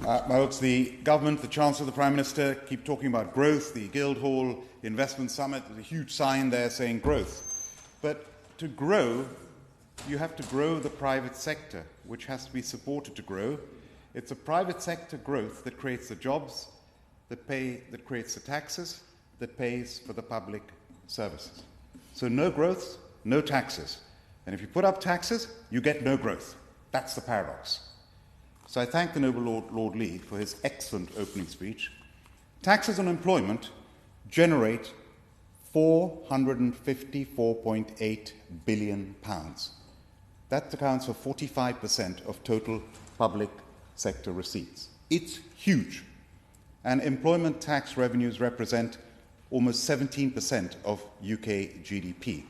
The government, the Chancellor, the Prime Minister keep talking about growth. The Guildhall Investment Summit, there's a huge sign there saying growth. But to grow, you have to grow the private sector, which has to be supported to grow. It's a private sector growth that creates the jobs, that creates the taxes, that pays for the public services. So no growth, no taxes. And if you put up taxes, you get no growth. That's the paradox. So I thank the noble Lord Lee for his excellent opening speech. Taxes on employment generate £454.8 billion. That accounts for 45% of total public sector receipts. It's huge. And employment tax revenues represent almost 17% of UK GDP.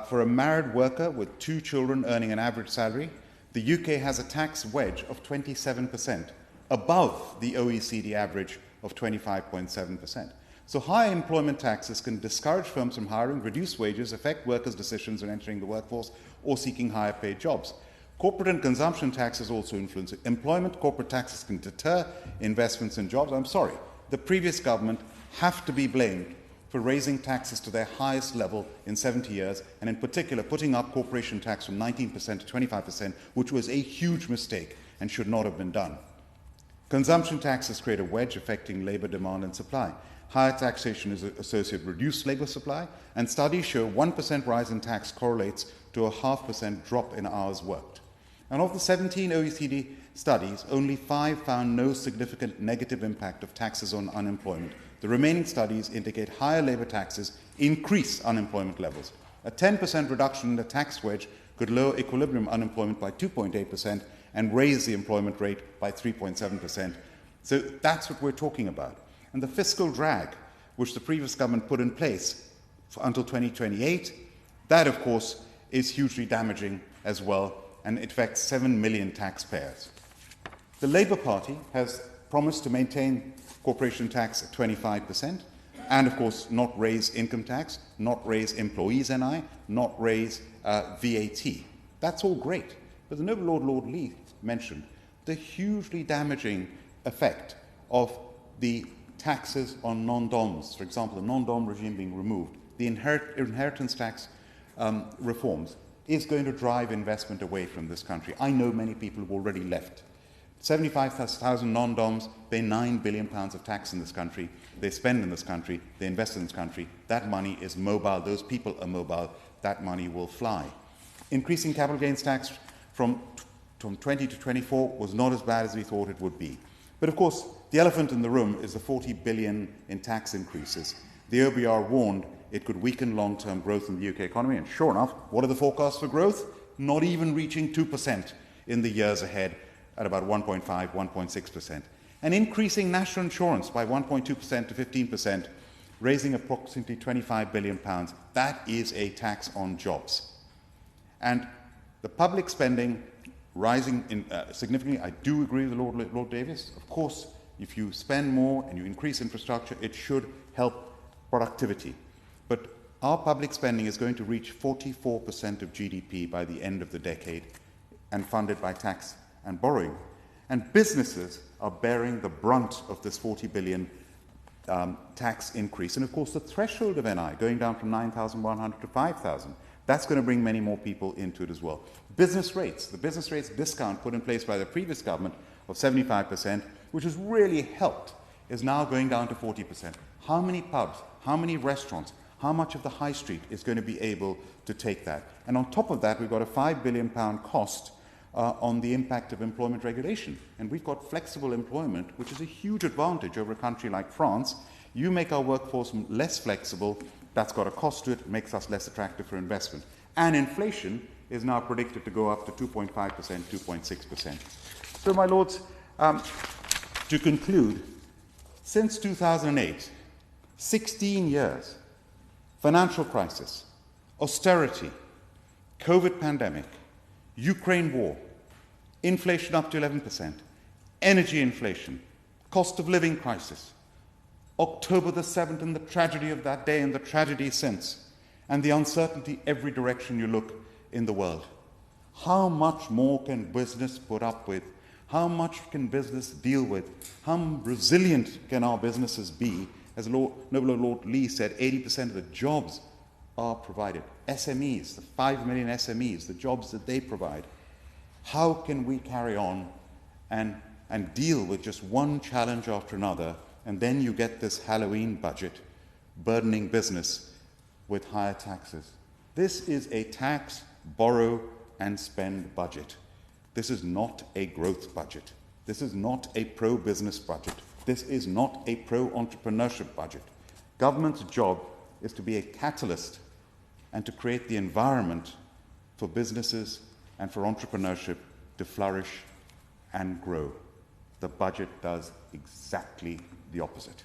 For a married worker with 2 children earning an average salary, the UK has a tax wedge of 27%, above the OECD average of 25.7%. So high employment taxes can discourage firms from hiring, reduce wages, affect workers' decisions on entering the workforce or seeking higher paid jobs. Corporate and consumption taxes also influence employment. Corporate taxes can deter investments in jobs. I'm sorry, the previous government have to be blamed for raising taxes to their highest level in 70 years, and in particular putting up corporation tax from 19% to 25%, which was a huge mistake and should not have been done. Consumption taxes create a wedge affecting labour demand and supply. Higher taxation is associated with reduced labour supply, and studies show 1% rise in tax correlates to a 0.5% drop in hours worked. And of the 17 OECD studies, only 5 found no significant negative impact of taxes on unemployment. The remaining studies indicate higher labour taxes increase unemployment levels. A 10% reduction in the tax wedge could lower equilibrium unemployment by 2.8% and raise the employment rate by 3.7%. So that's what we're talking about. And the fiscal drag, which the previous government put in place until 2028, that, of course, is hugely damaging as well, and it affects 7 million taxpayers. The Labour Party has promised to maintain corporation tax at 25%, and of course not raise income tax, not raise employees' NI, not raise VAT. That's all great. But the noble Lord Lee mentioned the hugely damaging effect of the taxes on non-doms. For example, the non-dom regime being removed, the inheritance tax reforms is going to drive investment away from this country. I know many people have already left. 75,000 non-doms pay £9 billion of tax in this country. They spend in this country. They invest in this country. That money is mobile. Those people are mobile. That money will fly. Increasing capital gains tax from 20 to 24 was not as bad as we thought it would be. But of course, the elephant in the room is the 40 billion in tax increases. The OBR warned it could weaken long-term growth in the UK economy. And sure enough, what are the forecasts for growth? Not even reaching 2% in the years ahead, at about 1.5, 1.6%. And increasing national insurance by 1.2% to 15%, raising approximately £25 billion. That is a tax on jobs. And the public spending rising significantly. I do agree with Lord Davis. Of course, if you spend more and you increase infrastructure, it should help productivity. But our public spending is going to reach 44% of GDP by the end of the decade, and funded by tax and borrowing. And businesses are bearing the brunt of this 40 billion tax increase. And of course, the threshold of NI going down from 9,100 to 5,000, that's going to bring many more people into it as well. Business rates, the business rates discount put in place by the previous government of 75%, which has really helped, is now going down to 40%. How many pubs, how many restaurants, how much of the high street is going to be able to take that? And on top of that, we've got a £5 billion cost on the impact of employment regulation. And we've got flexible employment, which is a huge advantage over a country like France. You make our workforce less flexible, that's got a cost to it, it makes us less attractive for investment. And inflation is now predicted to go up to 2.5%, 2.6%. So, my lords, to conclude, since 2008, 16 years, financial crisis, austerity, COVID pandemic, Ukraine war, inflation up to 11%, energy inflation, cost of living crisis, October the 7th and the tragedy of that day and the tragedy since, and the uncertainty every direction you look in the world. How much more can business put up with How much can business deal with? How resilient can our businesses be? As Nobel Lord Lee said, 80% of the jobs are provided. SMEs, the 5 million SMEs, the jobs that they provide. How can we carry on and deal with just one challenge after another, and then you get this Halloween budget burdening business with higher taxes? This is a tax, borrow, and spend budget. This is not a growth budget. This is not a pro-business budget. This is not a pro-entrepreneurship budget. Government's job is to be a catalyst and to create the environment for businesses and for entrepreneurship to flourish and grow. The budget does exactly the opposite.